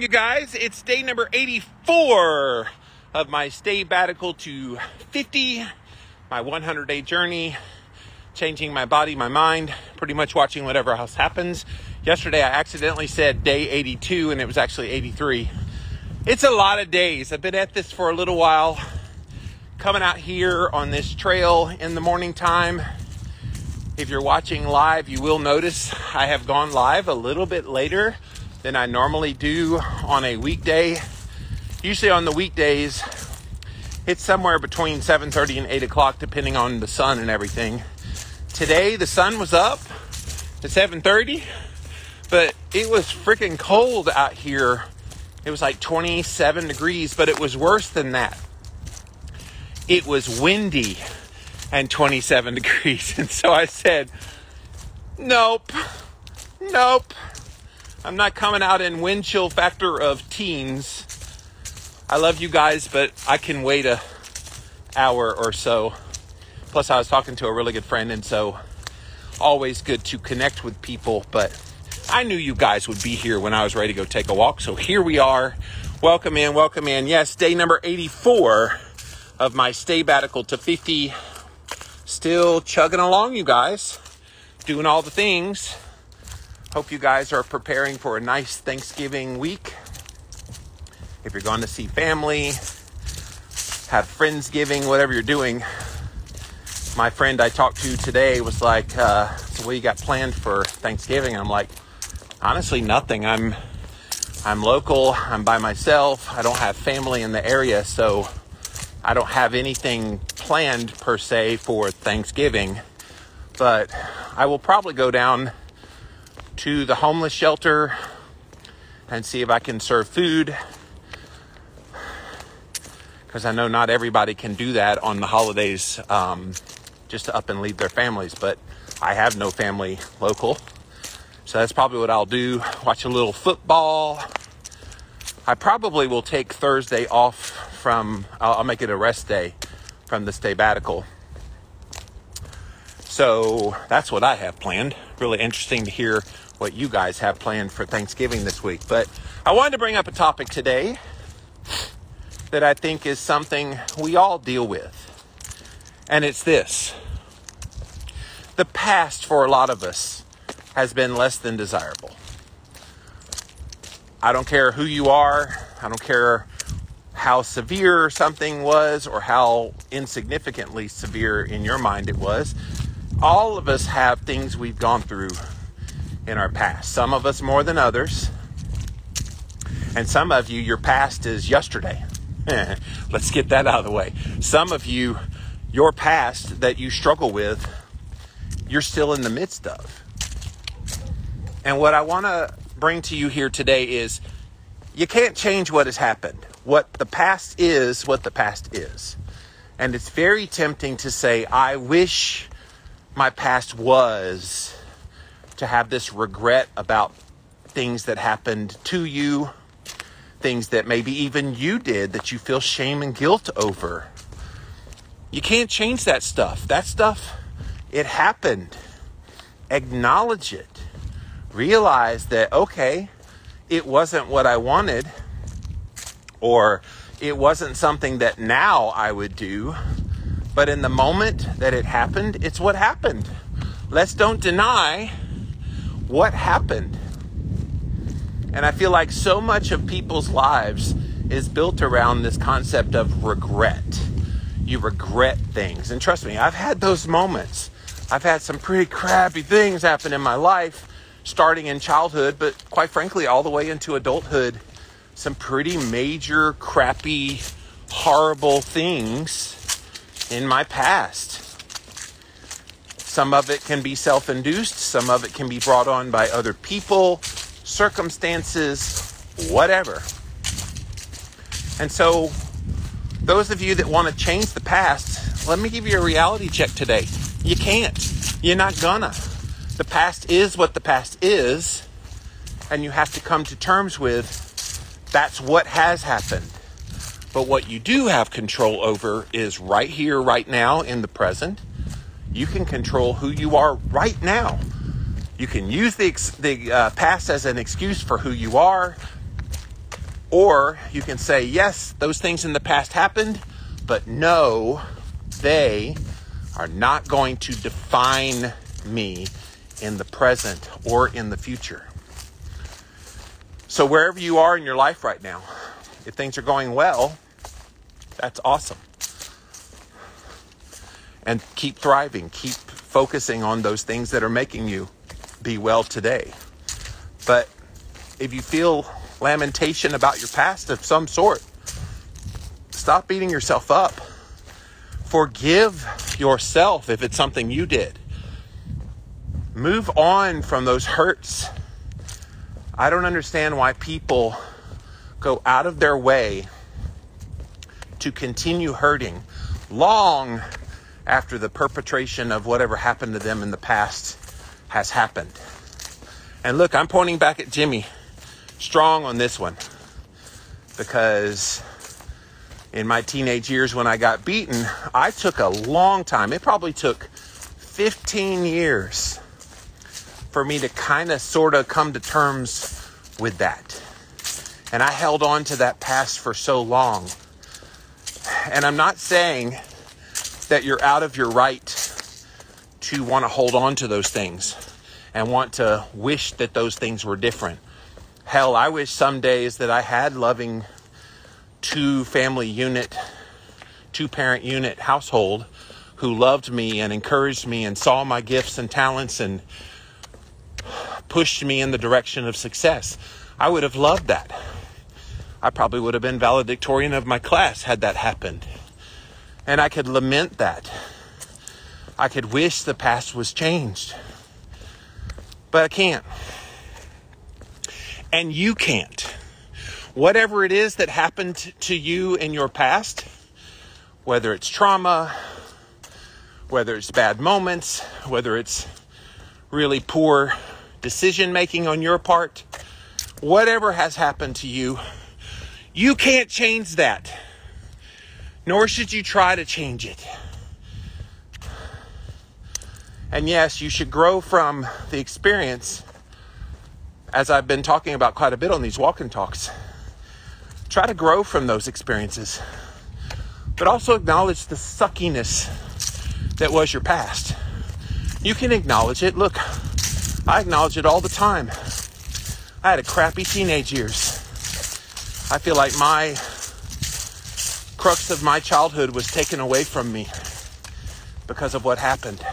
You guys, it's day number 84 of my Stay-Batical to 50, my 100-day journey, changing my body, my mind, pretty much watching whatever else happens. Yesterday I accidentally said day 82 and it was actually 83. It's a lot of days. I've been at this for a little while, coming out here on this trail in the morning time. If you're watching live, you will notice I have gone live a little bit later than I normally do on a weekday. Usually on the weekdays, it's somewhere between 7:30 and 8 o'clock, depending on the sun and everything. Today, the sun was up at 7:30, but it was freaking cold out here. It was like 27 degrees, but it was worse than that. It was windy and 27 degrees. And so I said, nope. I'm not coming out in wind chill factor of teens. I love you guys, but I can wait an hour or so. Plus, I was talking to a really good friend, and so always good to connect with people. But I knew you guys would be here when I was ready to go take a walk. So here we are. Welcome in. Yes, day number 84 of my Stay-Batical to 50. Still chugging along, you guys. Doing all the things. Hope you guys are preparing for a nice Thanksgiving week. If you're going to see family, have Friendsgiving, whatever you're doing. My friend I talked to today was like, so what you got planned for Thanksgiving? I'm like, honestly, nothing. I'm local. I'm by myself. I don't have family in the area, so I don't have anything planned per se for Thanksgiving. But I will probably go down to the homeless shelter and see if I can serve food, because I know not everybody can do that on the holidays, just to up and leave their families. But I have no family local, so that's probably what I'll do. Watch a little football. I probably will take Thursday off from, I'll make it a rest day from the Stay-Batical. So that's what I have planned. Really interesting to hear what you guys have planned for Thanksgiving this week. But I wanted to bring up a topic today that I think is something we all deal with. And it's this. The past for a lot of us has been less than desirable. I don't care who you are. I don't care how severe something was or how insignificantly severe in your mind it was. All of us have things we've gone through in our past. Some of us more than others. And some of you, your past is yesterday. Let's get that out of the way. Some of you, your past that you struggle with, you're still in the midst of. And what I want to bring to you here today is you can't change what has happened. What the past is what the past is. And it's very tempting to say, I wish my past was, to have this regret about things that happened to you, things that maybe even you did that you feel shame and guilt over. You can't change that stuff. That stuff, it happened. Acknowledge it. Realize that, okay, it wasn't what I wanted, or it wasn't something that now I would do, but in the moment that it happened, it's what happened. Let's don't deny what happened. And I feel like so much of people's lives is built around this concept of regret. You regret things. And trust me, I've had those moments. I've had some pretty crappy things happen in my life, starting in childhood, but quite frankly, all the way into adulthood. Some pretty major, crappy, horrible things in my past. Some of it can be self-induced. Some of it can be brought on by other people, circumstances, whatever. And so those of you that want to change the past, let me give you a reality check today. You can't. You're not gonna. The past is what the past is, and you have to come to terms with that's what has happened. But what you do have control over is right here, right now, in the present. You can control who you are right now. You can use the past as an excuse for who you are. Or you can say, yes, those things in the past happened, but no, they are not going to define me in the present or in the future. So wherever you are in your life right now, if things are going well, that's awesome. And keep thriving, keep focusing on those things that are making you be well today. But if you feel lamentation about your past of some sort, stop beating yourself up. Forgive yourself if it's something you did. Move on from those hurts. I don't understand why people go out of their way to continue hurting long after the perpetration of whatever happened to them in the past has happened. And look, I'm pointing back at Jimmy strong on this one, because in my teenage years when I got beaten, I took a long time. It probably took 15 years for me to kind of sort of come to terms with that. And I held on to that past for so long. And I'm not saying that you're out of your right to want to hold on to those things and want to wish that those things were different. Hell, I wish some days that I had loving two-parent unit household who loved me and encouraged me and saw my gifts and talents and pushed me in the direction of success. I would have loved that. I probably would have been valedictorian of my class had that happened. And I could lament that. I could wish the past was changed. But I can't. And you can't. Whatever it is that happened to you in your past, whether it's trauma, whether it's bad moments, whether it's really poor decision making on your part, whatever has happened to you, you can't change that. Nor should you try to change it. And yes, you should grow from the experience, as I've been talking about quite a bit on these walk and talks. Try to grow from those experiences, but also acknowledge the suckiness that was your past. You can acknowledge it. Look, I acknowledge it all the time. I had a crappy teenage years. I feel like my crux of my childhood was taken away from me because of what happened.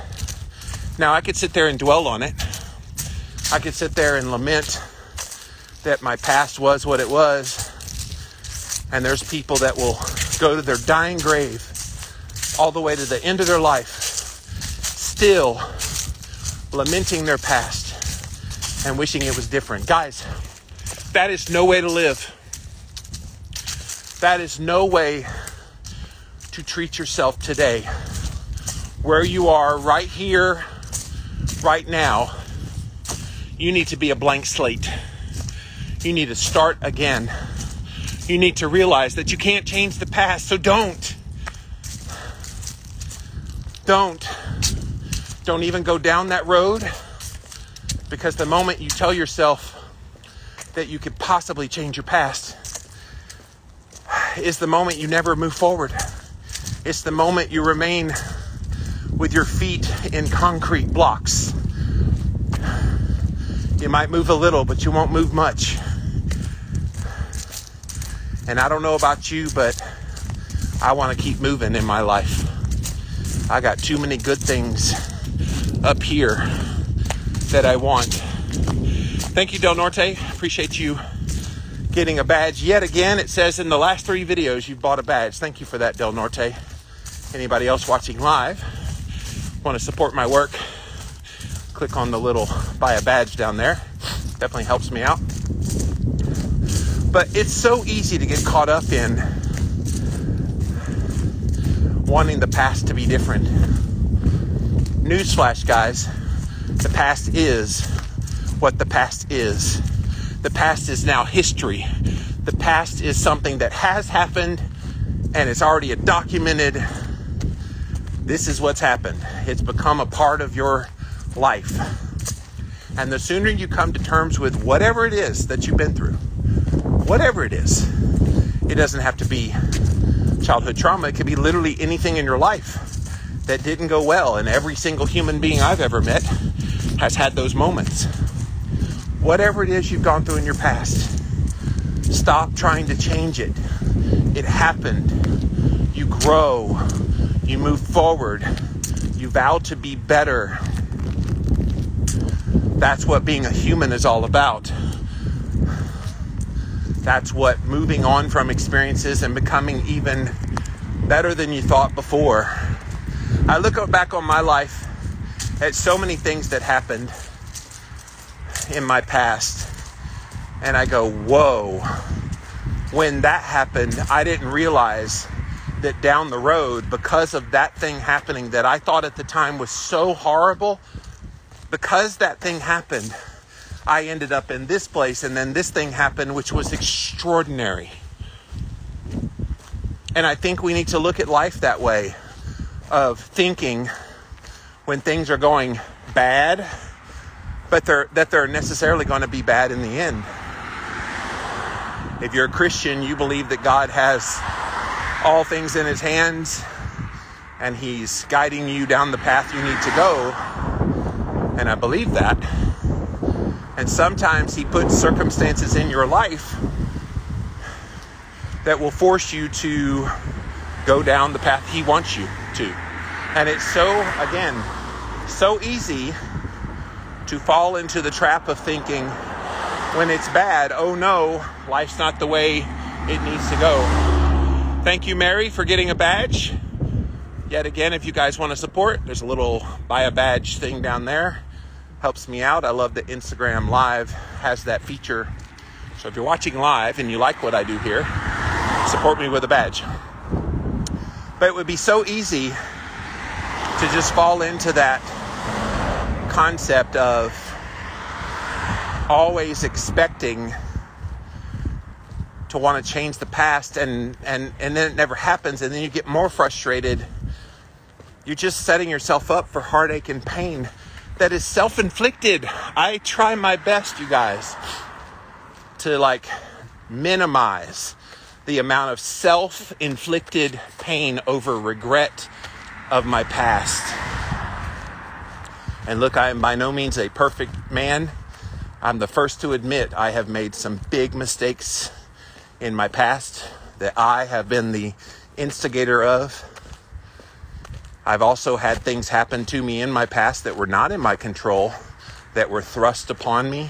Now, I could sit there and dwell on it. I could sit there and lament that my past was what it was. And there's people that will go to their dying grave all the way to the end of their life, still lamenting their past and wishing it was different. Guys, that is no way to live. That is no way to treat yourself today. Where you are right here, right now, you need to be a blank slate. You need to start again. You need to realize that you can't change the past, so don't. Don't even go down that road, because the moment you tell yourself that you could possibly change your past is the moment you never move forward. It's the moment you remain with your feet in concrete blocks. You might move a little, but you won't move much. And I don't know about you, but I want to keep moving in my life. I got too many good things up here that I want. Thank you, Del Norte. Appreciate you getting a badge yet again. It says in the last 3 videos you've bought a badge. Thank you for that, Del Norte. Anybody else watching live want to support my work, click on the little buy a badge down there. Definitely helps me out. But it's so easy to get caught up in wanting the past to be different. Newsflash, guys. The past is what the past is. The past is now history. The past is something that has happened and it's already documented. This is what's happened. It's become a part of your life. And the sooner you come to terms with whatever it is that you've been through, whatever it is. It doesn't have to be childhood trauma. It could be literally anything in your life that didn't go well. And every single human being I've ever met has had those moments. Whatever it is you've gone through in your past, stop trying to change it. It happened. You grow. You move forward. You vow to be better. That's what being a human is all about. That's what moving on from experiences and becoming even better than you thought before. I look back on my life at so many things that happened in my past, and I go, whoa. When that happened, I didn't realize that down the road, because of that thing happening that I thought at the time was so horrible, because that thing happened, I ended up in this place, and then this thing happened, which was extraordinary. And I think we need to look at life that way, of thinking when things are going bad, but they're necessarily going to be bad in the end. If you're a Christian, you believe that God has all things in his hands, and he's guiding you down the path you need to go. And I believe that. And sometimes he puts circumstances in your life that will force you to go down the path he wants you to. And it's so easy to fall into the trap of thinking when it's bad, oh no, life's not the way it needs to go. Thank you, Mary, for getting a badge. Yet again, if you guys want to support, there's a little buy a badge thing down there. Helps me out. I love that Instagram Live has that feature. So if you're watching live and you like what I do here, support me with a badge. But it would be so easy to just fall into that concept of always expecting to want to change the past, and then it never happens, and then you get more frustrated. You're just setting yourself up for heartache and pain that is self-inflicted. I try my best, you guys, to minimize the amount of self-inflicted pain over regret of my past. And look, I am by no means a perfect man. I'm the first to admit I have made some big mistakes in my past that I have been the instigator of. I've also had things happen to me in my past that were not in my control, that were thrust upon me.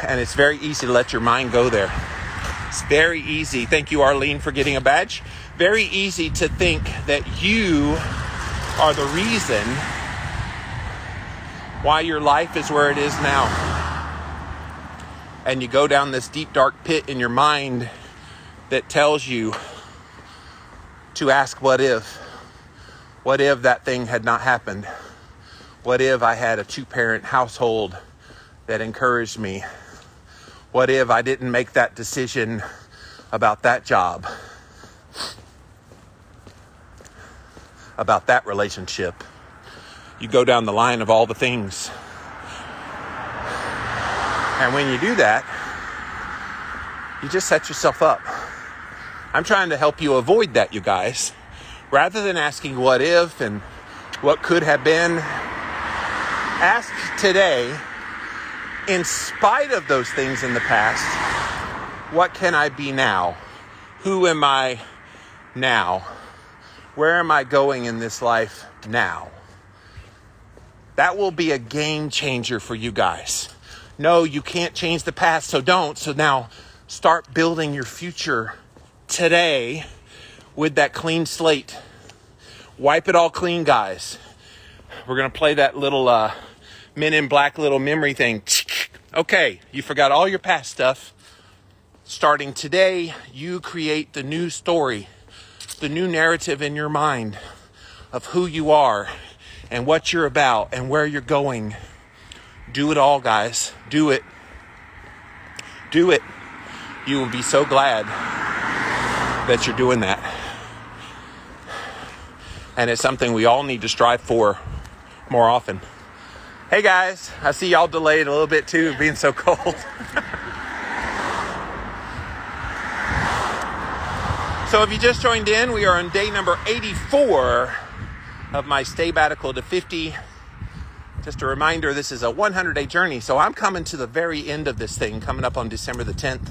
And it's very easy to let your mind go there. It's very easy. Thank you, Arlene, for getting a badge. Very easy to think that you are the reason why your life is where it is now. And you go down this deep, dark pit in your mind that tells you to ask, what if? What if that thing had not happened? What if I had a 2-parent household that encouraged me? What if I didn't make that decision about that job? About that relationship? You go down the line of all the things. And when you do that, you just set yourself up. I'm trying to help you avoid that, you guys. Rather than asking what if and what could have been, ask today, in spite of those things in the past, what can I be now? Who am I now? Where am I going in this life now? That will be a game changer for you guys. No, you can't change the past, so don't. So now start building your future today with that clean slate. Wipe it all clean, guys. We're going to play that little Men in Black little memory thing. Okay, you forgot all your past stuff. Starting today, you create the new story, the new narrative in your mind of who you are and what you're about and where you're going. Do it all, guys. Do it. Do it. You will be so glad that you're doing that. And it's something we all need to strive for more often. Hey guys, I see y'all delayed a little bit too, being so cold. So if you just joined in, we are on day number 84 of my Stay-Batical to 50. Just a reminder, this is a 100-day journey. So I'm coming to the very end of this thing, coming up on December the 10th.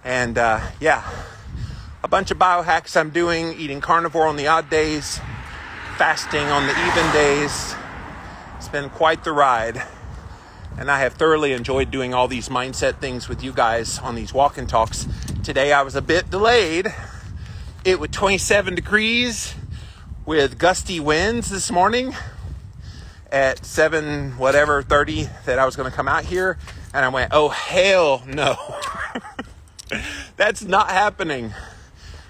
And a bunch of biohacks I'm doing, eating carnivore on the odd days, fasting on the even days. It's been quite the ride. And I have thoroughly enjoyed doing all these mindset things with you guys on these walk and talks. Today I was a bit delayed. It was 27 degrees with gusty winds this morning at 30 that I was going to come out here. And I went, oh, hell no. That's not happening.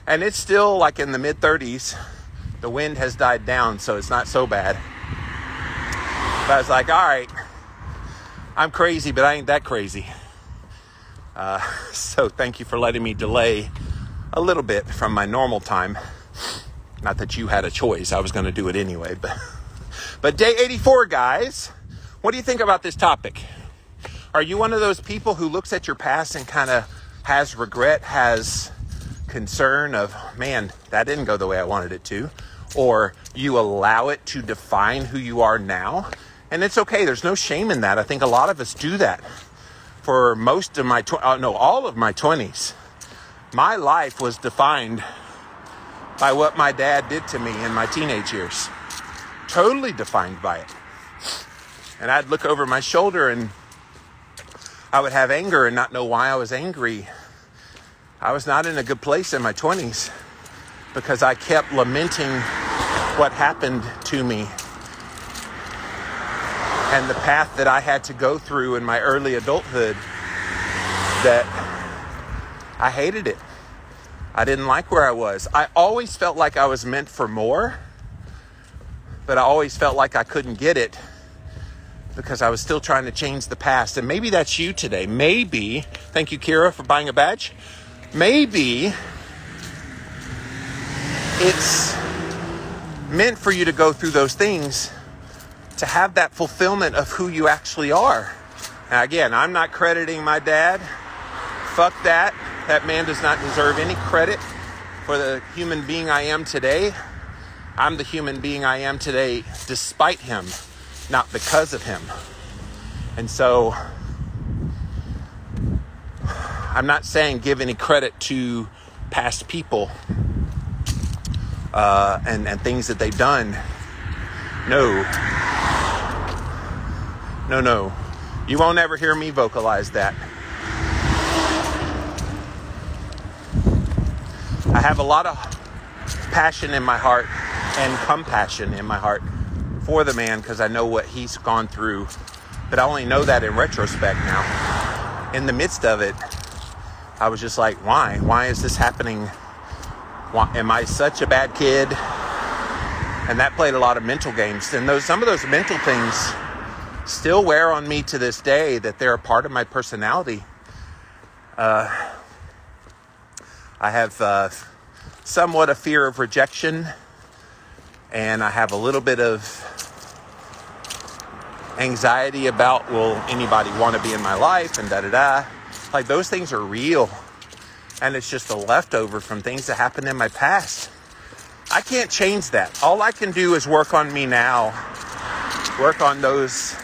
And it's still like in the mid 30s. The wind has died down, so it's not so bad. But I was like, all right, I'm crazy, but I ain't that crazy. So thank you for letting me delay a little bit from my normal time. Not that you had a choice. I was going to do it anyway. But day 84, guys, what do you think about this topic? Are you one of those people who looks at your past and kind of has regret, has concern of, man, that didn't go the way I wanted it to? Or you allow it to define who you are now? And it's okay. There's no shame in that. I think a lot of us do that. For most of all of my 20s, my life was defined by what my dad did to me in my teenage years. Totally defined by it. And I'd look over my shoulder and I would have anger and not know why I was angry. I was not in a good place in my 20s because I kept lamenting what happened to me and the path that I had to go through in my early adulthood, that I hated it. I didn't like where I was. I always felt like I was meant for more, but I always felt like I couldn't get it because I was still trying to change the past. And maybe that's you today. Maybe, thank you, Kira, for buying a badge. Maybe it's meant for you to go through those things to have that fulfillment of who you actually are. Now, again, I'm not crediting my dad. Fuck that. That man does not deserve any credit for the human being I am today. I'm the human being I am today despite him, not because of him. And so I'm not saying give any credit to past people and things that they've done. No. You won't ever hear me vocalize that. I have a lot of passion in my heart and compassion in my heart for the man because I know what he's gone through. But I only know that in retrospect now. In the midst of it, I was just like, why? Why is this happening? Why, am I such a bad kid? And that played a lot of mental games. And some of those mental things still wear on me to this day, that they're a part of my personality. I have somewhat a fear of rejection, and I have a little bit of anxiety about, will anybody want to be in my life, and da-da-da. Like, those things are real, and it's just a leftover from things that happened in my past. I can't change that. All I can do is work on me now, work on those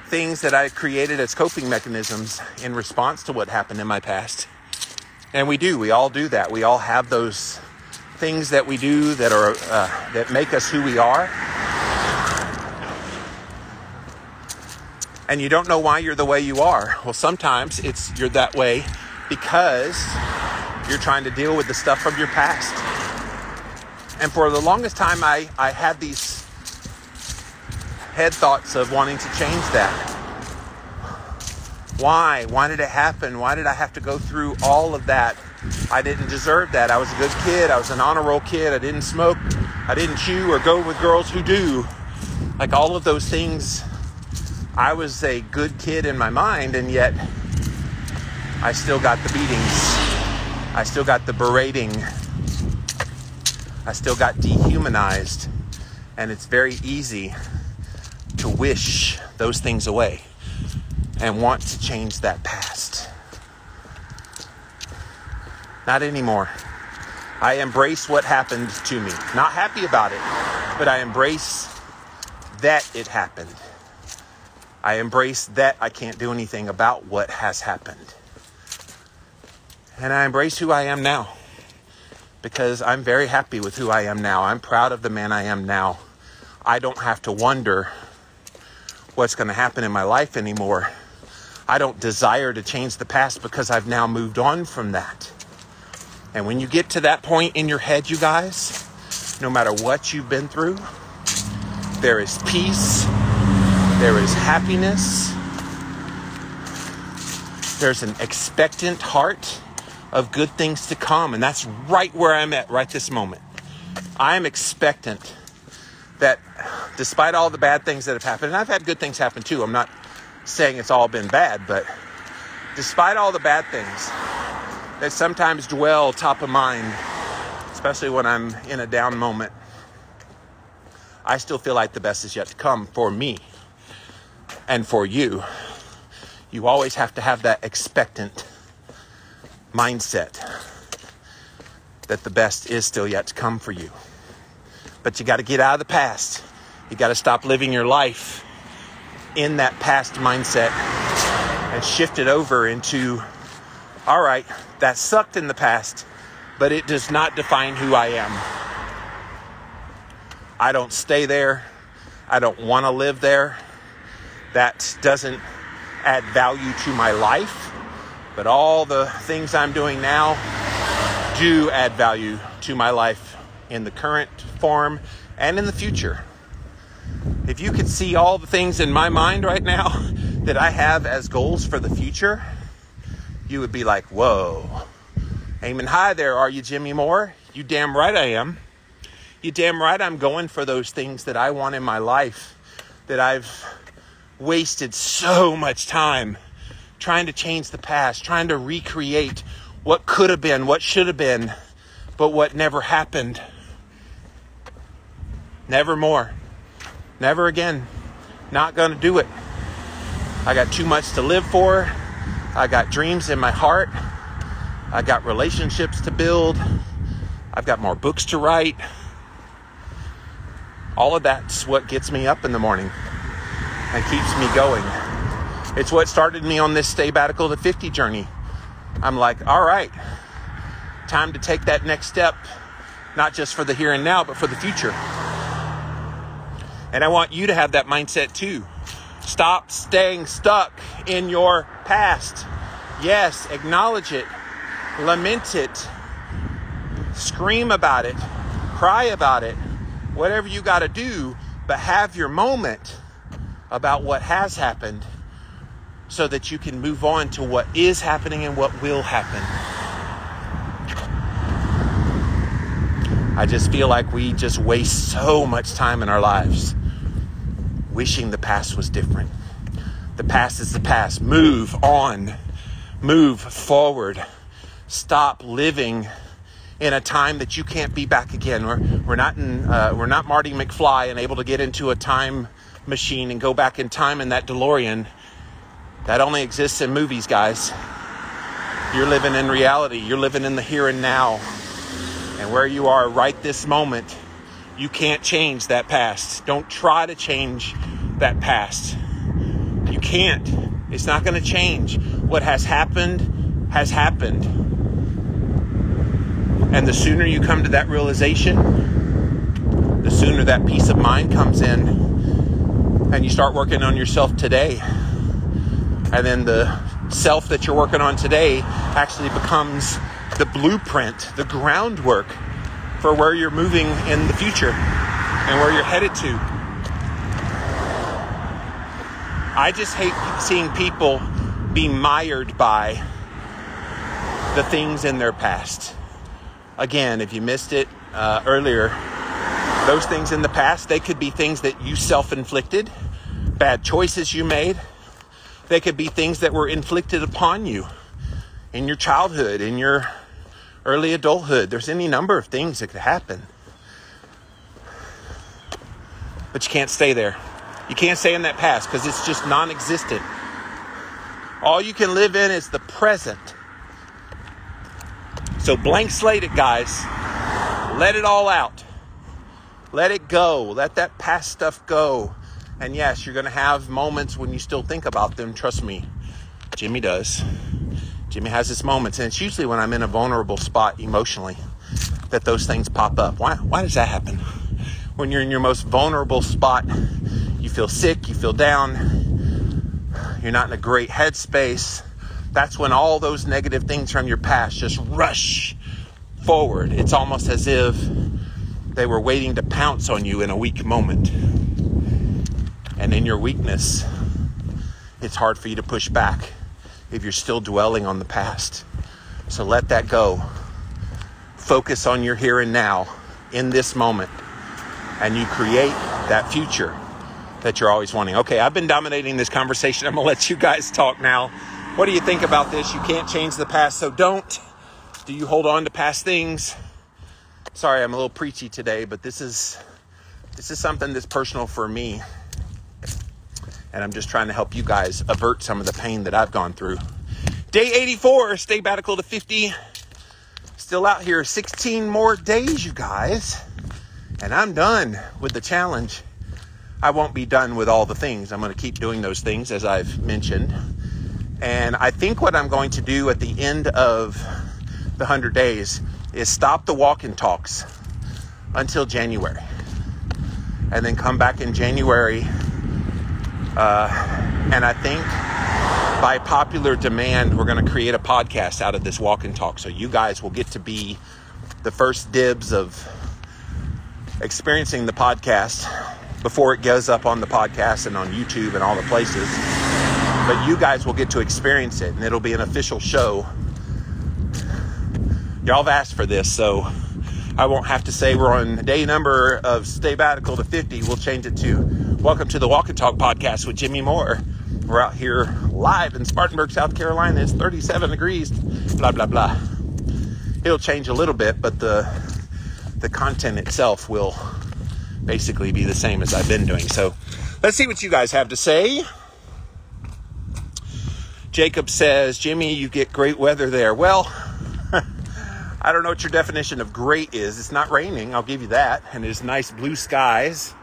things that I created as coping mechanisms in response to what happened in my past. And we all do that. We all have those things that we do that are that make us who we are. And you don't know why you're the way you are. Well, sometimes you're that way because you're trying to deal with the stuff from your past. And for the longest time, I had these head thoughts of wanting to change that. Why? Why did it happen? Why did I have to go through all of that? I didn't deserve that. I was a good kid. I was an honor roll kid. I didn't smoke. I didn't chew or go with girls who do. Like, all of those things, I was a good kid in my mind, and yet I still got the beatings. I still got the berating. I still got dehumanized. And it's very easy to wish those things away and want to change that past. Not anymore. I embrace what happened to me. Not happy about it, but I embrace that it happened. I embrace that I can't do anything about what has happened. And I embrace who I am now, because I'm very happy with who I am now. I'm proud of the man I am now. I don't have to wonder what's going to happen in my life anymore. I don't desire to change the past because I've now moved on from that. And when you get to that point in your head, you guys, no matter what you've been through, there is peace, there is happiness, there's an expectant heart of good things to come. And that's right where I'm at right this moment. I am expectant that despite all the bad things that have happened, and I've had good things happen too. I'm not saying it's all been bad, but despite all the bad things that sometimes dwell top of mind, especially when I'm in a down moment, I still feel like the best is yet to come for me and for you. You always have to have that expectant mindset that the best is still yet to come for you. But you got to get out of the past. You got to stop living your life in that past mindset and shift it over into, all right, that sucked in the past, but it does not define who I am. I don't stay there. I don't want to live there. That doesn't add value to my life. But all the things I'm doing now do add value to my life in the current form and in the future. If you could see all the things in my mind right now that I have as goals for the future, you would be like, whoa, aiming high there, are you, Jimmy Moore? You damn right I am. You damn right I'm going for those things that I want in my life, that I've wasted so much time trying to change the past, trying to recreate what could have been, what should have been, but what never happened. Never more. Never again. Not going to do it. I got too much to live for. I got dreams in my heart. I got relationships to build. I've got more books to write. All of that's what gets me up in the morning and keeps me going. It's what started me on this sabbatical to 50 journey. I'm like, all right, time to take that next step, not just for the here and now, but for the future. And I want you to have that mindset too. Stop staying stuck in your past. Yes, acknowledge it, lament it, scream about it, cry about it, whatever you got to do, but have your moment about what has happened so that you can move on to what is happening and what will happen. I just feel like we just waste so much time in our lives wishing the past was different. The past is the past. Move on. Move forward. Stop living in a time that you can't be back again. We're not Marty McFly and able to get into a time machine and go back in time in that DeLorean. That only exists in movies, guys. You're living in reality. You're living in the here and now. And where you are right this moment, you can't change that past. Don't try to change that past. You can't. It's not going to change. What has happened has happened. And the sooner you come to that realization, the sooner that peace of mind comes in and you start working on yourself today. And then the self that you're working on today actually becomes the blueprint, the groundwork for where you're moving in the future and where you're headed to. I just hate seeing people be mired by the things in their past. Again, if you missed it earlier, those things in the past, they could be things that you self-inflicted, bad choices you made. They could be things that were inflicted upon you in your childhood, in your early adulthood. There's any number of things that could happen. But you can't stay there. You can't stay in that past because it's just non-existent. All you can live in is the present. So blank slate it, guys. Let it all out. Let it go. Let that past stuff go. And yes, you're going to have moments when you still think about them. Trust me, Jimmy does. Jimmy has his moments, and it's usually when I'm in a vulnerable spot emotionally that those things pop up. Why does that happen? When you're in your most vulnerable spot, you feel sick, you feel down, you're not in a great headspace. That's when all those negative things from your past just rush forward. It's almost as if they were waiting to pounce on you in a weak moment. And in your weakness, it's hard for you to push back if you're still dwelling on the past. So let that go. Focus on your here and now in this moment, and you create that future that you're always wanting. Okay, I've been dominating this conversation. I'm going to let you guys talk now. What do you think about this? You can't change the past, so don't. Do you hold on to past things? Sorry, I'm a little preachy today, but this is something that's personal for me. And I'm just trying to help you guys avert some of the pain that I've gone through. Day 84, sabbatical to 50. Still out here 16 more days, you guys. And I'm done with the challenge. I won't be done with all the things. I'm going to keep doing those things, as I've mentioned. And I think what I'm going to do at the end of the 100 days is stop the walk and talks until January. And then come back in January. And I think by popular demand, we're going to create a podcast out of this walk and talk. So you guys will get to be the first dibs of experiencing the podcast before it goes up on the podcast and on YouTube and all the places. But you guys will get to experience it, and it'll be an official show. Y'all have asked for this, so I won't have to say we're on day number of sabbatical to 50. We'll change it to Welcome to the Walk and Talk podcast with Jimmy Moore. We're out here live in Spartanburg, South Carolina. It's 37 degrees, blah, blah, blah. It'll change a little bit, but the content itself will basically be the same as I've been doing. So let's see what you guys have to say. Jacob says, Jimmy, you get great weather there. Well, I don't know what your definition of great is. It's not raining, I'll give you that. And there's nice blue skies.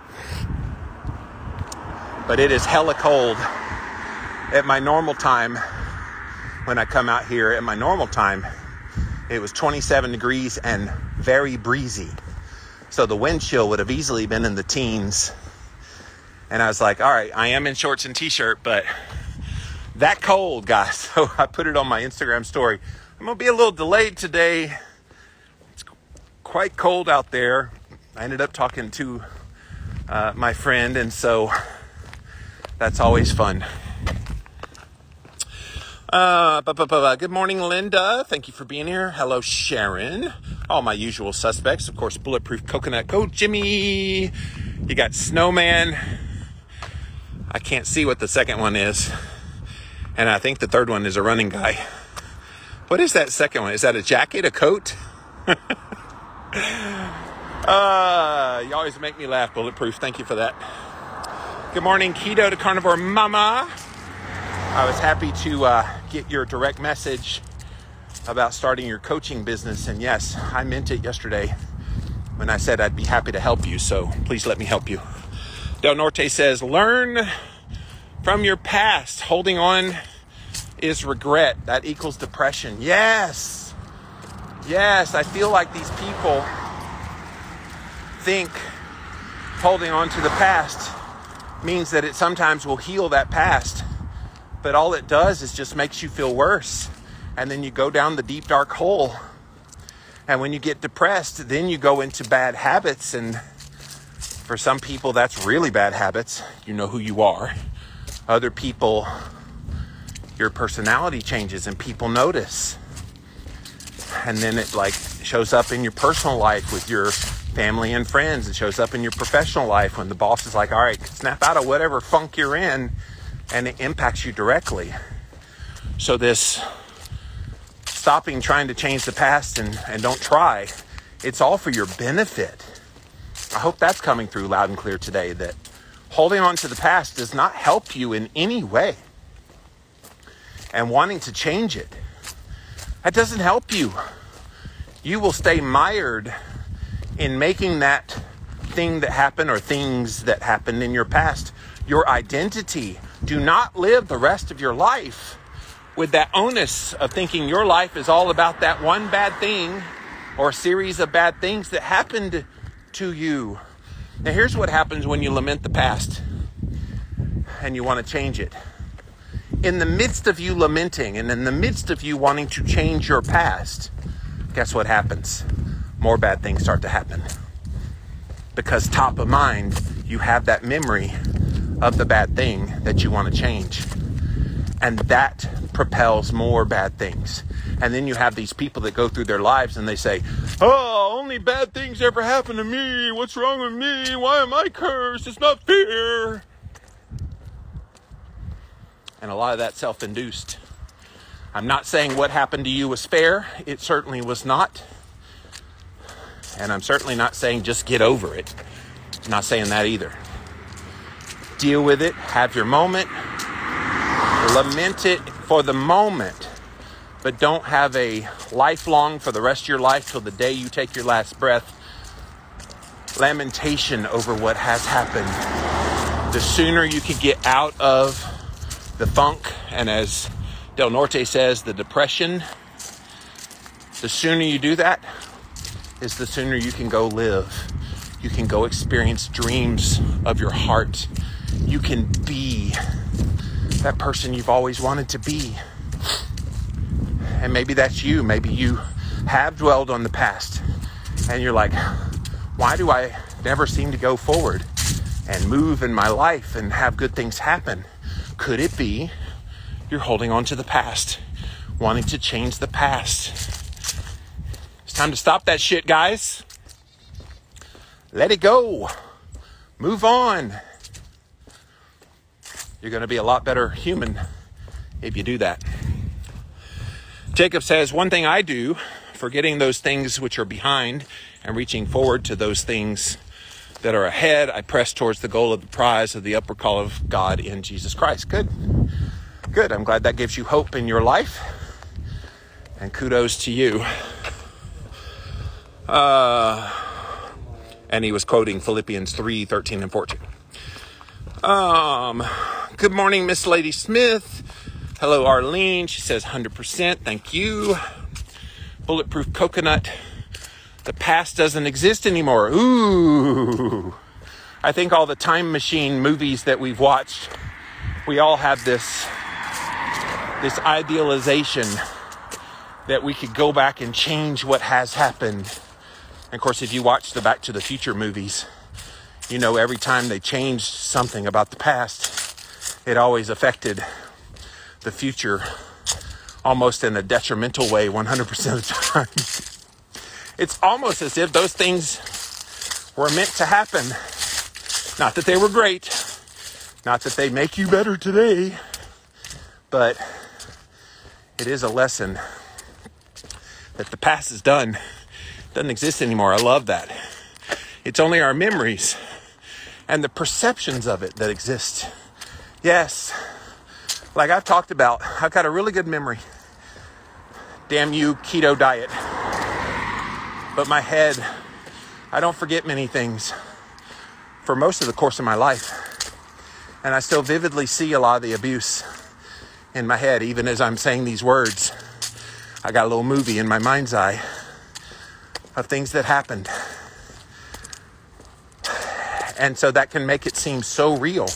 But it is hella cold. At my normal time, when I come out here, at my normal time, it was 27 degrees and very breezy. So the wind chill would have easily been in the teens. And I was like, all right, I am in shorts and t-shirt, but that cold, guys. So I put it on my Instagram story. I'm going to be a little delayed today. It's quite cold out there. I ended up talking to my friend, and so that's always fun. Good morning, Linda. Thank you for being here. Hello, Sharon. All my usual suspects. Of course, Bulletproof Coconut. Go, Jimmy. You got Snowman. I can't see what the second one is. And I think the third one is a running guy. What is that second one? Is that a jacket, a coat? You always make me laugh, Bulletproof. Thank you for that. Good morning, Keto to Carnivore Mama. I was happy to get your direct message about starting your coaching business. And yes, I meant it yesterday when I said I'd be happy to help you. So please let me help you. Del Norte says, learn from your past. Holding on is regret. That equals depression. Yes. Yes, I feel like these people think holding on to the past means that it sometimes will heal that past. But all it does is just makes you feel worse. And then you go down the deep, dark hole. And when you get depressed, then you go into bad habits. And for some people, that's really bad habits. You know who you are. Other people, your personality changes and people notice. And then it like shows up in your personal life with your family and friends. It shows up in your professional life when the boss is like, all right, snap out of whatever funk you're in. And it impacts you directly. So this stopping trying to change the past and don't try, it's all for your benefit. I hope that's coming through loud and clear today, that holding on to the past does not help you in any way. And wanting to change it, that doesn't help you. You will stay mired in making that thing that happened or things that happened in your past your identity. Do not live the rest of your life with that onus of thinking your life is all about that one bad thing or series of bad things that happened to you. Now, here's what happens when you lament the past and you want to change it. In the midst of you lamenting and in the midst of you wanting to change your past, guess what happens? More bad things start to happen. Because top of mind, you have that memory of the bad thing that you want to change. And that propels more bad things. And then you have these people that go through their lives and they say, oh, only bad things ever happen to me. What's wrong with me? Why am I cursed? It's not fair. And a lot of that's self-induced. I'm not saying what happened to you was fair. It certainly was not. And I'm certainly not saying just get over it. I'm not saying that either. Deal with it. Have your moment. Lament it for the moment. But don't have a lifelong, for the rest of your life, till the day you take your last breath, lamentation over what has happened. The sooner you can get out of the funk, and as Del Norte says, the depression, the sooner you do that, is the sooner you can go live. You can go experience dreams of your heart. You can be that person you've always wanted to be. And maybe that's you. Maybe you have dwelled on the past and you're like, why do I never seem to go forward and move in my life and have good things happen? Could it be you're holding on to the past, wanting to change the past? It's time to stop that shit, guys. Let it go. Move on. You're going to be a lot better human if you do that. Jacob says, one thing I do, forgetting those things which are behind and reaching forward to those things that are ahead, I press towards the goal of the prize of the upward call of God in Jesus Christ. Good. Good. I'm glad that gives you hope in your life. And kudos to you. And he was quoting Philippians 3:13 and 14. Good morning, Miss Lady Smith. Hello, Arlene. She says 100%. Thank you. Bulletproof Coconut. The past doesn't exist anymore. Ooh. I think all the time machine movies that we've watched, we all have this idealization that we could go back and change what has happened. And of course, if you watch the Back to the Future movies, you know every time they changed something about the past, it always affected the future almost in a detrimental way 100% of the time. It's almost as if those things were meant to happen. Not that they were great, not that they make you better today, but it is a lesson that the past is done. It doesn't exist anymore. I love that. It's only our memories and the perceptions of it that exist. Yes, like I've talked about, I've got a really good memory. Damn you, keto diet. But my head, I don't forget many things for most of the course of my life. And I still vividly see a lot of the abuse in my head, even as I'm saying these words. I got a little movie in my mind's eye of things that happened. And so that can make it seem so real,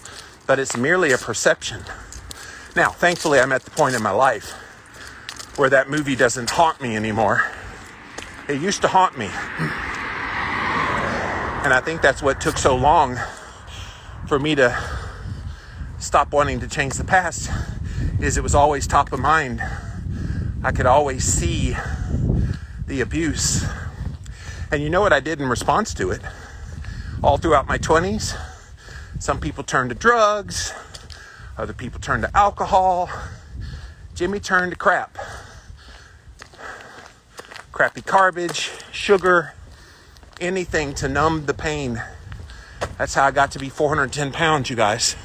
but it's merely a perception. Now, thankfully, I'm at the point in my life where that movie doesn't haunt me anymore. It used to haunt me. And I think that's what took so long for me to stop wanting to change the past, is it was always top of mind. I could always see the abuse. And you know what I did in response to it? All throughout my 20s, some people turned to drugs, other people turned to alcohol. Jimmy turned to crap. Crappy garbage, sugar, anything to numb the pain. That's how I got to be 410 pounds, you guys.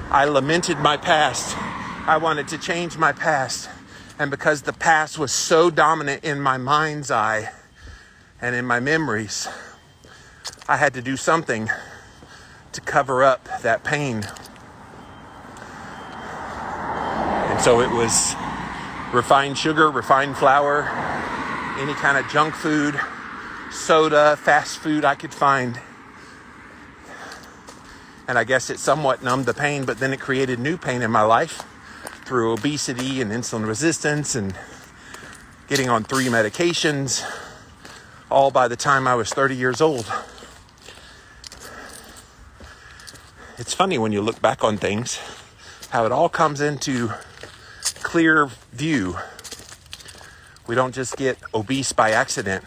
I lamented my past. I wanted to change my past. And because the past was so dominant in my mind's eye, And in my memories, I had to do something to cover up that pain. And so it was refined sugar, refined flour, any kind of junk food, soda, fast food I could find. And I guess it somewhat numbed the pain, but then it created new pain in my life through obesity and insulin resistance and getting on 3 medications, all by the time I was 30 years old. It's funny when you look back on things, how it all comes into clear view. We don't just get obese by accident.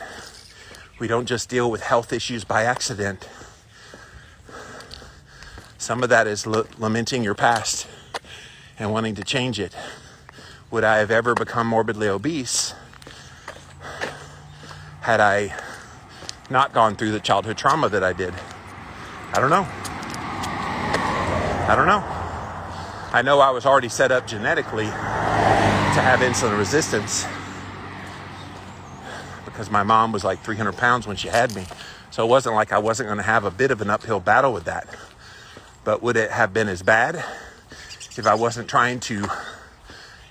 We don't just deal with health issues by accident. Some of that is lamenting your past and wanting to change it. Would I have ever become morbidly obese had I not gone through the childhood trauma that I did? I don't know. I know I was already set up genetically to have insulin resistance because my mom was like 300 pounds when she had me. So it wasn't like I wasn't going to have a bit of an uphill battle with that. But would it have been as bad if I wasn't trying to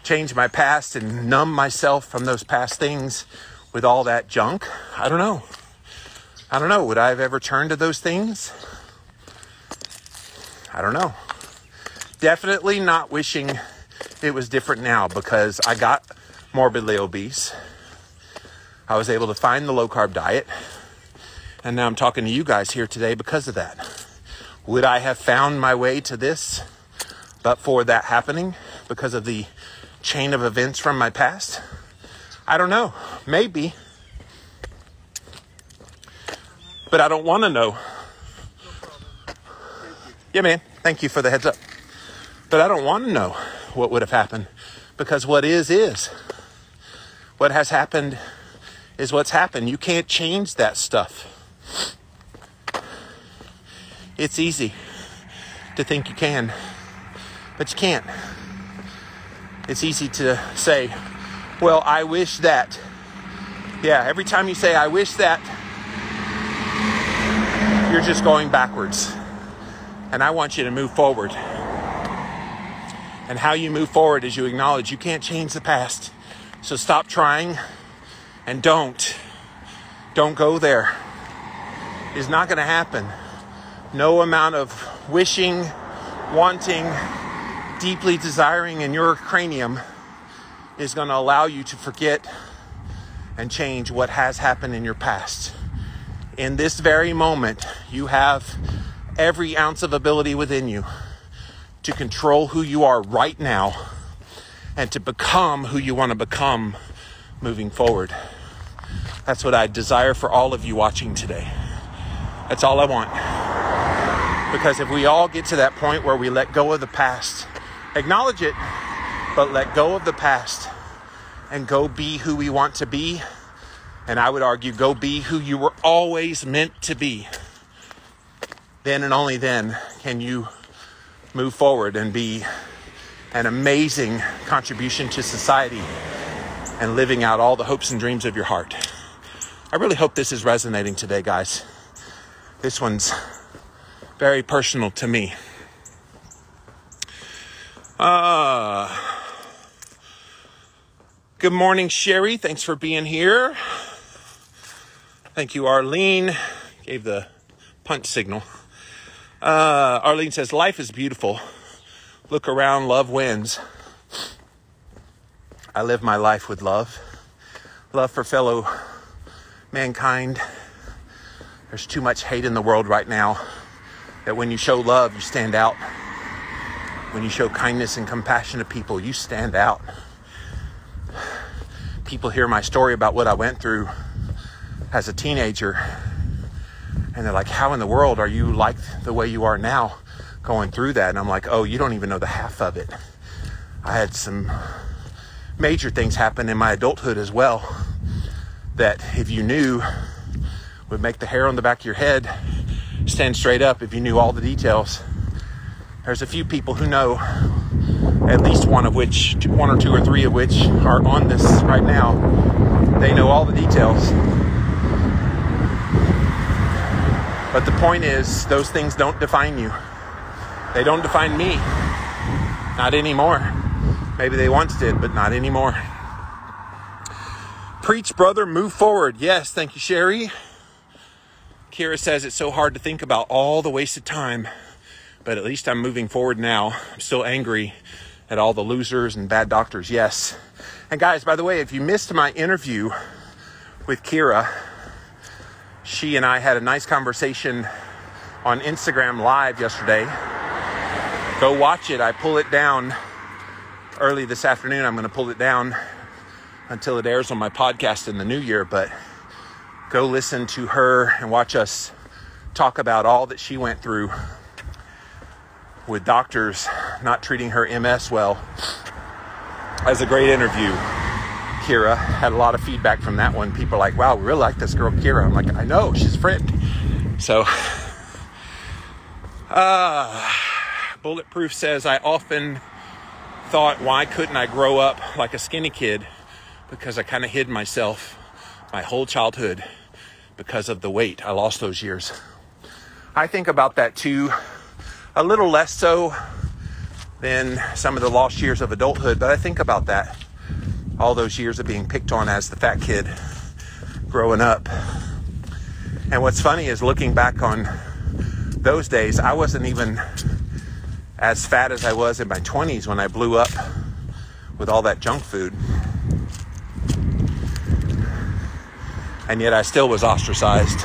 change my past and numb myself from those past things with all that junk? I don't know. Would I have ever turned to those things? I don't know. Definitely not wishing it was different now because I got morbidly obese. I was able to find the low carb diet. And now I'm talking to you guys here today because of that. Would I have found my way to this but for that happening because of the chain of events from my past? I don't know. Maybe. But I don't want to know. Yeah, man. Thank you for the heads up. But I don't want to know what would have happened because what is. What has happened is what's happened. You can't change that stuff. It's easy to think you can, but you can't. It's easy to say, well, I wish that. Yeah, every time you say, I wish that, you're just going backwards. And I want you to move forward. And how you move forward is you acknowledge you can't change the past. So stop trying and don't go there. It's not going to happen. No amount of wishing, wanting, deeply desiring in your cranium is going to allow you to forget and change what has happened in your past. In this very moment, you have every ounce of ability within you to control who you are right now and to become who you want to become moving forward. That's what I desire for all of you watching today. That's all I want. Because if we all get to that point where we let go of the past, acknowledge it, but let go of the past and go be who we want to be, and I would argue go be who you were always meant to be, then and only then can you move forward and be an amazing contribution to society and living out all the hopes and dreams of your heart. I really hope this is resonating today, guys. This one's very personal to me. Good morning, Sherry. Thanks for being here. Thank you, Arlene. Gave the punch signal. Arlene says, life is beautiful. Look around, love wins. I live my life with love. Love for fellow mankind. There's too much hate in the world right now that when you show love, you stand out. When you show kindness and compassion to people, you stand out. People hear my story about what I went through as a teenager, and they're like, how in the world are you like the way you are now going through that? And I'm like, oh, you don't even know the half of it. I had some major things happen in my adulthood as well that if you knew would make the hair on the back of your head stand straight up if you knew all the details. There's a few people who know, at least one or two or three of which are on this right now. They know all the details. But the point is, those things don't define you. They don't define me. Not anymore. Maybe they once did, but not anymore. Preach, brother, move forward. Yes, thank you, Sherry. Kira says it's so hard to think about all the wasted time, but at least I'm moving forward now. I'm still angry at all the losers and bad doctors. Yes. And guys, by the way, if you missed my interview with Kira, she and I had a nice conversation on Instagram Live yesterday. Go watch it. I pull it down early this afternoon. I'm going to pull it down until it airs on my podcast in the new year, but go listen to her and watch us talk about all that she went through with doctors not treating her MS well. That was a great interview, Kira. Had a lot of feedback from that one. People are like, wow, we really like this girl, Kira. I'm like, I know, she's a friend. So, Bulletproof says, I often thought, why couldn't I grow up like a skinny kid? Because I kind of hid myself my whole childhood because of the weight I lost those years. I think about that too, a little less so than some of the lost years of adulthood, but I think about that, all those years of being picked on as the fat kid growing up. And what's funny is looking back on those days, I wasn't even as fat as I was in my 20s when I blew up with all that junk food. And yet I still was ostracized.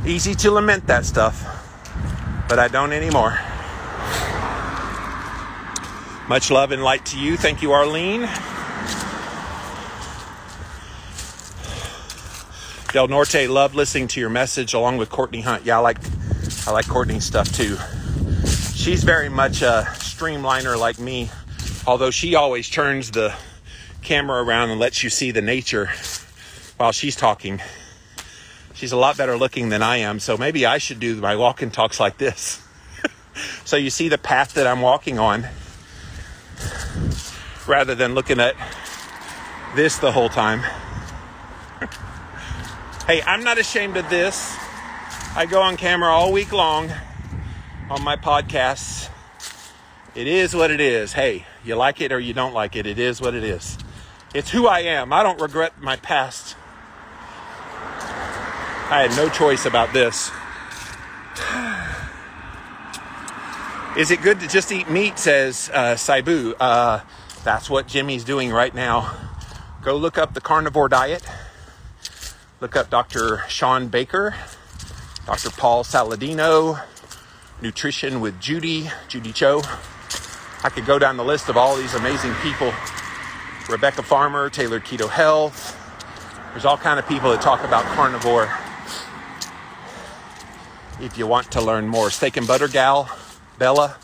Easy to lament that stuff, but I don't anymore. Much love and light to you. Thank you, Arlene. Del Norte, loved listening to your message along with Courtney Hunt. Yeah, I like Courtney's stuff too. She's very much a streamliner like me, although she always turns the camera around and lets you see the nature while she's talking. She's a lot better looking than I am, so maybe I should do my walk and talks like this. So you see the path that I'm walking on rather than looking at this the whole time. Hey, I'm not ashamed of this. I go on camera all week long on my podcasts. It is what it is. Hey, you like it or you don't like it. It is what it is. It's who I am. I don't regret my past. I had no choice about this. Is it good to just eat meat, says Saibu. That's what Jimmy's doing right now. Go look up the carnivore diet. Look up Dr. Sean Baker, Dr. Paul Saladino, Nutrition with Judy Cho. I could go down the list of all these amazing people. Rebecca Farmer, Tailored Keto Health. There's all kind of people that talk about carnivore. If you want to learn more. Steak and Butter Gal, Bella.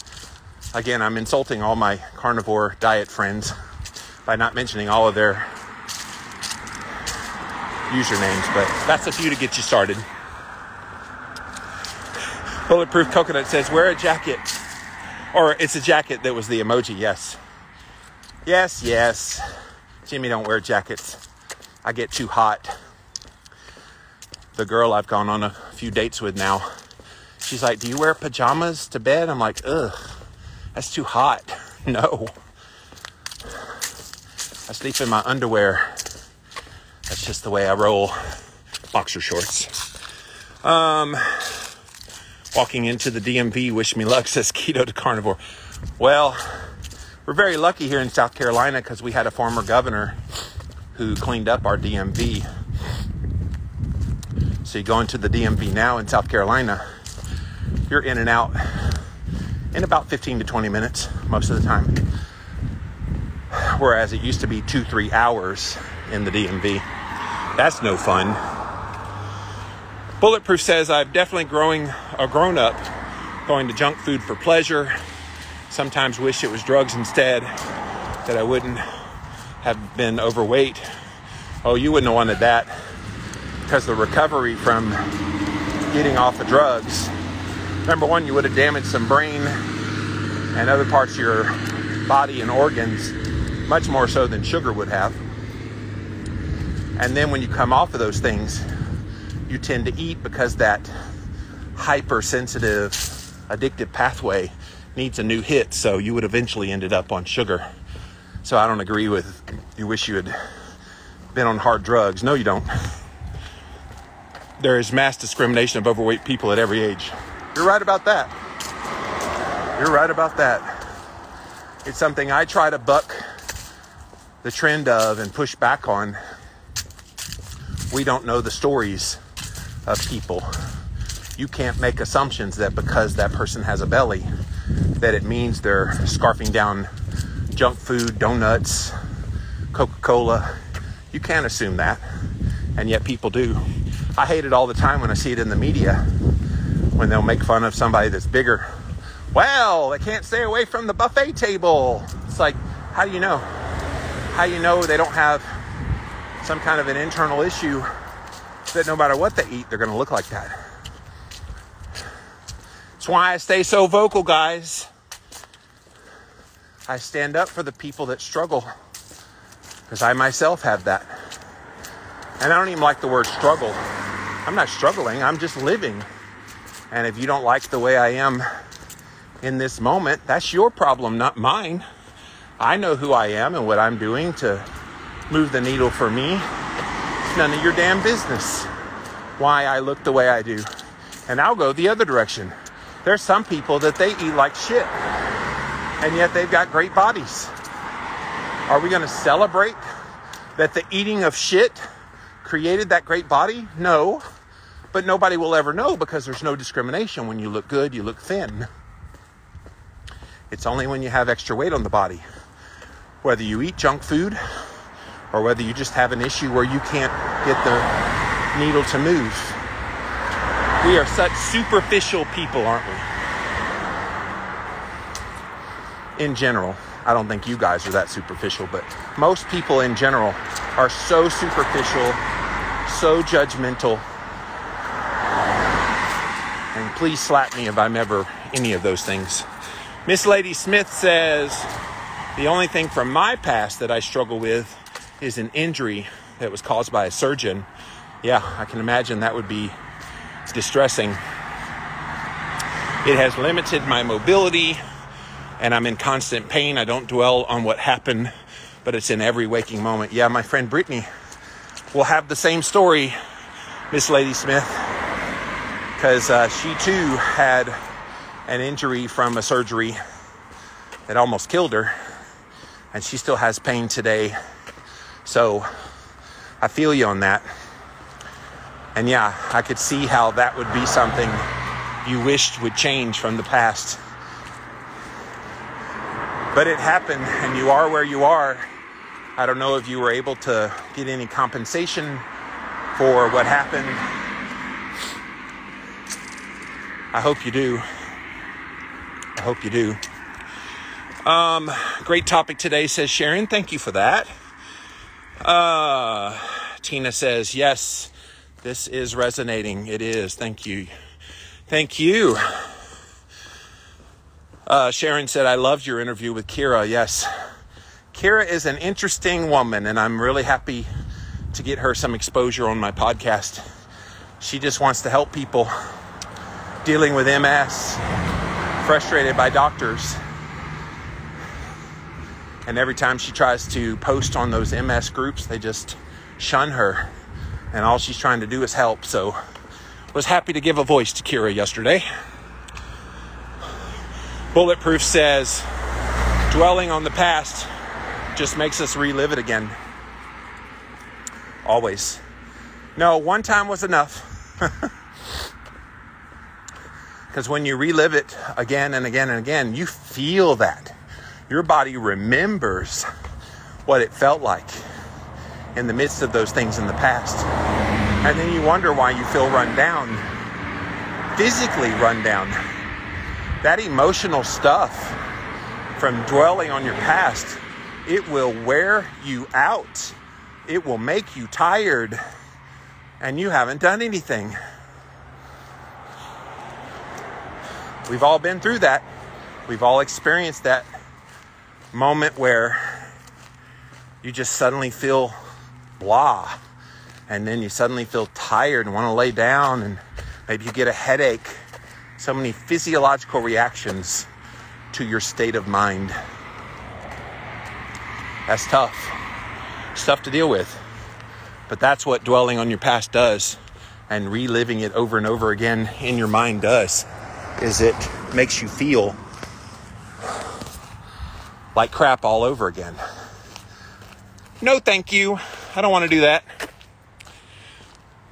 Again, I'm insulting all my carnivore diet friends by not mentioning all of their usernames, but that's a few to get you started. Bulletproof Coconut says, wear a jacket. Or it's a jacket that was the emoji, yes. Yes. Jimmy don't wear jackets. I get too hot. The girl I've gone on a few dates with now, she's like, do you wear pajamas to bed? I'm like, ugh, that's too hot. No. I sleep in my underwear. That's just the way I roll. Boxer shorts. Walking into the DMV, wish me luck, says Keto to Carnivore. Well, we're very lucky here in South Carolina because we had a former governor who cleaned up our DMV. So you go into the DMV now in South Carolina, you're in and out in about 15 to 20 minutes most of the time. Whereas it used to be 2-3 hours in the DMV. That's no fun. Bulletproof says, I've definitely grown up going to junk food for pleasure. Sometimes wish it was drugs instead, that I wouldn't have been overweight. Oh, you wouldn't have wanted that, because the recovery from getting off of drugs, number one, you would have damaged some brain and other parts of your body and organs, much more so than sugar would have. And then when you come off of those things, you tend to eat because that hypersensitive addictive pathway needs a new hit. So you would eventually ended up on sugar. So I don't agree with, you wish you had been on hard drugs. No, you don't. There is mass discrimination of overweight people at every age. You're right about that. You're right about that. It's something I try to buck the trend of and push back on. We don't know the stories of people. You can't make assumptions that because that person has a belly, that it means they're scarfing down junk food, donuts, Coca-Cola. You can't assume that, and yet people do. I hate it all the time when I see it in the media, when they'll make fun of somebody that's bigger. Well, they can't stay away from the buffet table. It's like, how do you know? How do you know they don't have some kind of an internal issue that no matter what they eat, they're going to look like that? That's why I stay so vocal, guys. I stand up for the people that struggle, because I myself have that. And I don't even like the word struggle. I'm not struggling, I'm just living. And if you don't like the way I am in this moment, that's your problem, not mine. I know who I am and what I'm doing to move the needle for me. It's none of your damn business why I look the way I do. And I'll go the other direction. There's some people that they eat like shit, and yet they've got great bodies. Are we going to celebrate that the eating of shit created that great body? No, but nobody will ever know, because there's no discrimination. When you look good, you look thin. It's only when you have extra weight on the body, whether you eat junk food or whether you just have an issue where you can't get the needle to move. We are such superficial people, aren't we? In general. I don't think you guys are that superficial, but most people in general are so superficial, so judgmental. And please slap me if I'm ever any of those things. Miss Lady Smith says, the only thing from my past that I struggle with is an injury that was caused by a surgeon. Yeah, I can imagine that would be distressing. It has limited my mobility, and I'm in constant pain. I don't dwell on what happened, but it's in every waking moment. Yeah, my friend Brittany will have the same story, Miss Lady Smith, because she too had an injury from a surgery that almost killed her, and she still has pain today. So I feel you on that. And yeah, I could see how that would be something you wished would change from the past. But it happened, and you are where you are. I don't know if you were able to get any compensation for what happened. I hope you do. I hope you do. Great topic today, says Sharon. Thank you for that. Tina says, yes, this is resonating. It is. Thank you. Thank you. Sharon said, I loved your interview with Kira. Yes. Kira is an interesting woman, and I'm really happy to get her some exposure on my podcast. She just wants to help people dealing with MS, frustrated by doctors. And every time she tries to post on those MS groups, they just shun her. And all she's trying to do is help. So was happy to give a voice to Kira yesterday. Bulletproof says, dwelling on the past just makes us relive it again. Always. No, one time was enough. Because when you relive it again and again and again, you feel that. Your body remembers what it felt like in the midst of those things in the past. And then you wonder why you feel run down, physically run down. That emotional stuff from dwelling on your past, it will wear you out. It will make you tired, and you haven't done anything. We've all been through that. We've all experienced that moment where you just suddenly feel blah and then you suddenly feel tired and want to lay down, and maybe you get a headache. So many physiological reactions to your state of mind. That's tough. It's tough to deal with. But that's what dwelling on your past does, and reliving it over and over again in your mind does, is it makes you feel like crap all over again. No, thank you. I don't want to do that.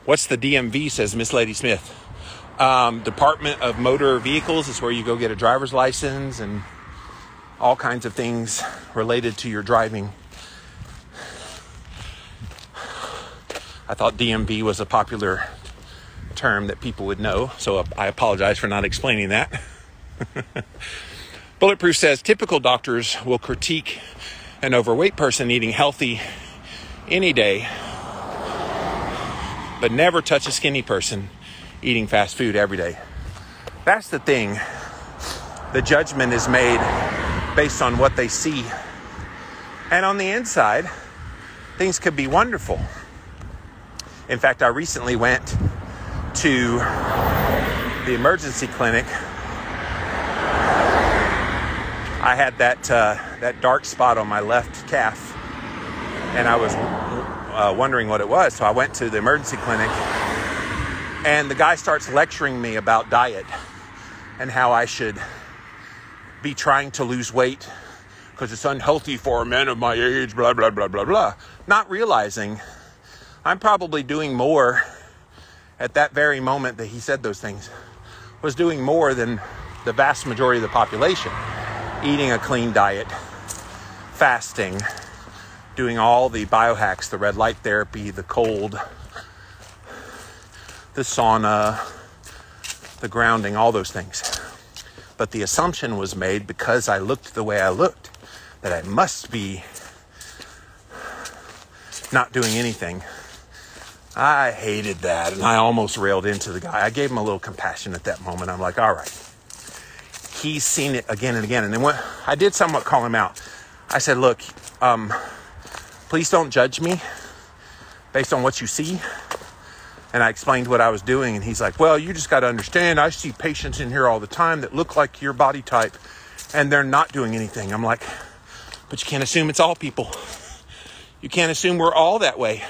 What's the DMV, says Miss Lady Smith. Department of Motor Vehicles is where you go get a driver's license and all kinds of things related to your driving. I thought DMV was a popular term that people would know, so I apologize for not explaining that. Bulletproof says typical doctors will critique an overweight person eating healthy any day, but never touch a skinny person eating fast food every day. That's the thing. The judgment is made based on what they see. And on the inside, things could be wonderful. In fact, I recently went to the emergency clinic. I had that dark spot on my left calf, and I was wondering what it was. So I went to the emergency clinic, and the guy starts lecturing me about diet and how I should be trying to lose weight because it's unhealthy for a man of my age, blah, blah, blah, blah, blah. Not realizing I'm probably doing more at that very moment that he said those things, was doing more than the vast majority of the population. Eating a clean diet, fasting, doing all the biohacks, the red light therapy, the cold, the sauna, the grounding, all those things. But the assumption was made, because I looked the way I looked, that I must be not doing anything. I hated that, and I almost railed into the guy. I gave him a little compassion at that moment. I'm like, all right. He's seen it again and again. And then I did somewhat call him out. I said, look, please don't judge me based on what you see. And I explained what I was doing, and he's like, well, you just got to understand, I see patients in here all the time that look like your body type, and they're not doing anything. I'm like, but you can't assume it's all people. You can't assume we're all that way.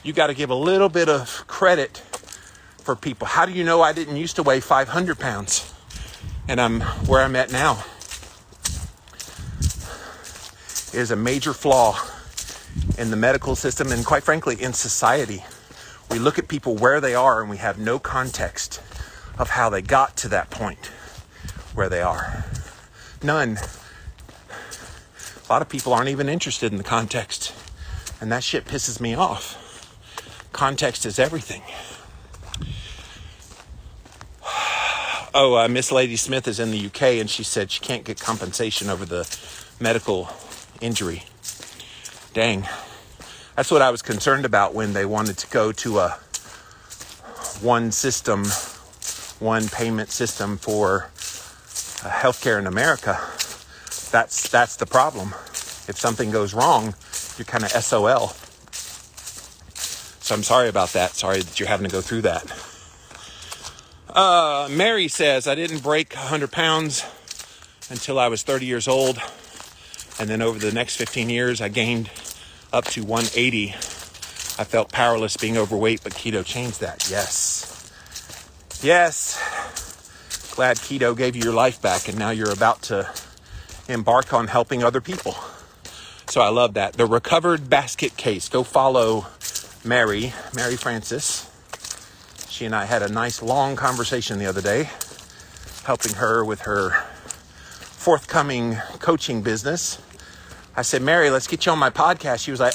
You got to give a little bit of credit for people. How do you know I didn't used to weigh 500 pounds and I'm where I'm at now? It is a major flaw in the medical system, and quite frankly in society. We look at people where they are and we have no context of how they got to that point where they are. None. A lot of people aren't even interested in the context, and that shit pisses me off. Context is everything. Oh, Miss Lady Smith is in the UK, and she said she can't get compensation over the medical injury. Dang. That's what I was concerned about when they wanted to go to a one system, one payment system for healthcare in America. That's the problem. If something goes wrong, you're kind of SOL. So I'm sorry about that. Sorry that you're having to go through that. Mary says, I didn't break 100 pounds until I was 30 years old. And then over the next 15 years, I gained up to 180. I felt powerless being overweight, but keto changed that. Yes. Yes. Glad keto gave you your life back, and now you're about to embark on helping other people. So I love that. The Recovered Basket Case. Go follow Mary Francis. She and I had a nice long conversation the other day, helping her with her forthcoming coaching business. I said, Mary, let's get you on my podcast. She was like,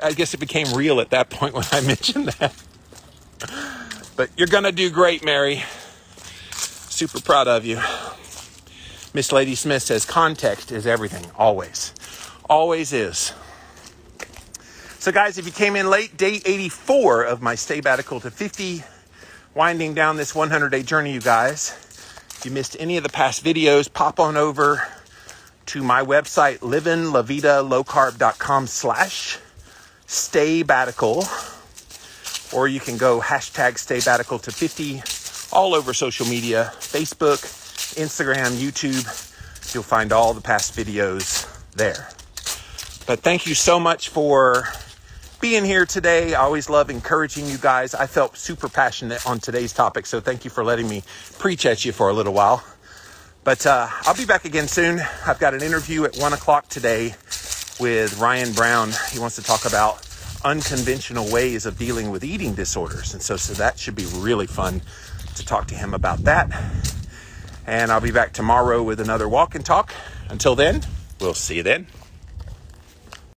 I guess it became real at that point when I mentioned that. But you're going to do great, Mary. Super proud of you. Miss Lady Smith says, context is everything, always. Always is. So guys, if you came in late, day 84 of my Stay-Batical to 50, winding down this 100-day journey, you guys. If you missed any of the past videos, pop on over to my website, livinlavitalow-carb.com/ StayBatical, or you can go hashtag StayBatical to 50 all over social media, Facebook, Instagram, YouTube. You'll find all the past videos there. But thank you so much for being here today. I always love encouraging you guys. I felt super passionate on today's topic, so thank you for letting me preach at you for a little while. But I'll be back again soon. I've got an interview at 1 o'clock today with Ryan Brown. He wants to talk about unconventional ways of dealing with eating disorders. And so that should be really fun to talk to him about that. And I'll be back tomorrow with another walk and talk. Until then, we'll see you then.